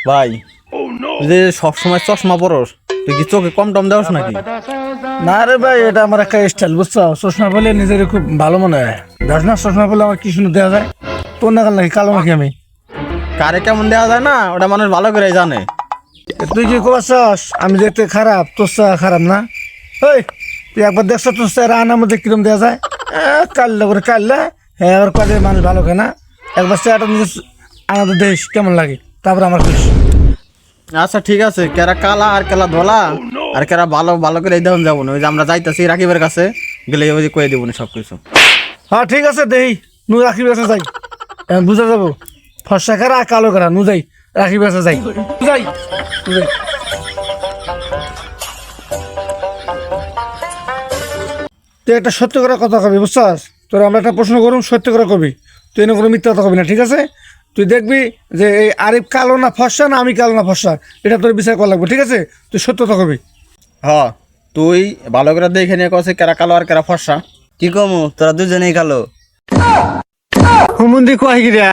ভাই তুই যে সবসময় চশমা পরস, তুই কি চোখে কম টম দেওয়াস নাকি? না রে ভাই, এটা আমার একটা স্টাইল, বুঝছো? চশমা পরলে নিজের খুব ভালো মনে হয়। দেখ না, চশমা পরলে আমার কি সুন্দর দেওয়া যায়। তোর নাগাল নাকি কালো নাকি আমি? কারে কেমন দেওয়া যায় না ওটা মানুষ ভালো করে জানে। তুই কি করছস? আমি দেখতে খারাপ, তোর চেহারা খারাপ না? ওই, তুই একবার দেখছ তোর চেহারা আনার মধ্যে কিরম দেওয়া যায়? কাল্লা করে কাল্লা, হ্যাঁ আবার কাজে মানুষ ভালো খায় না। একবার চেহারাটা নিজের আনাতে দেশ কেমন লাগে, তারপর আমার খুশ। আচ্ছা ঠিক আছে, কেরা কালা আর কেলা ধলা আর কেরা ভালো ভালো করে দেখুন যাবো না। ওই যে আমরা যাইতাছি রাকিবের কাছে, গেলে ওই যে কয়ে দিব না সব কিছু। হ্যাঁ ঠিক আছে, দেই নু রাখি বেসা যাই, এখন বুঝা যাবো ফর্সা খারা আর কালো খারা। নু যাই রাখি বেসা যাই, যাই নু যাই। তুই একটা সত্য করে কথা কবি, বুঝছস? তোর আমরা একটা প্রশ্ন করুম, সত্য করে কবি। তুই এনে কোনো মিথ্যা কথা কবি না, ঠিক আছে? তুই দেখবি যে এই আরিফ কালো না ফর্সা, না আমি কালো না ফর্সা, এটা তোর বিচার করা লাগবে, ঠিক আছে? তুই সত্য কথা কবি। হ, তুই ভালো করে দেখে নিয়ে কছে কেরা কালো আর কেরা ফর্সা। কি কমু তোরা দুজনেই কালো। হুমন্দি কয় গিরা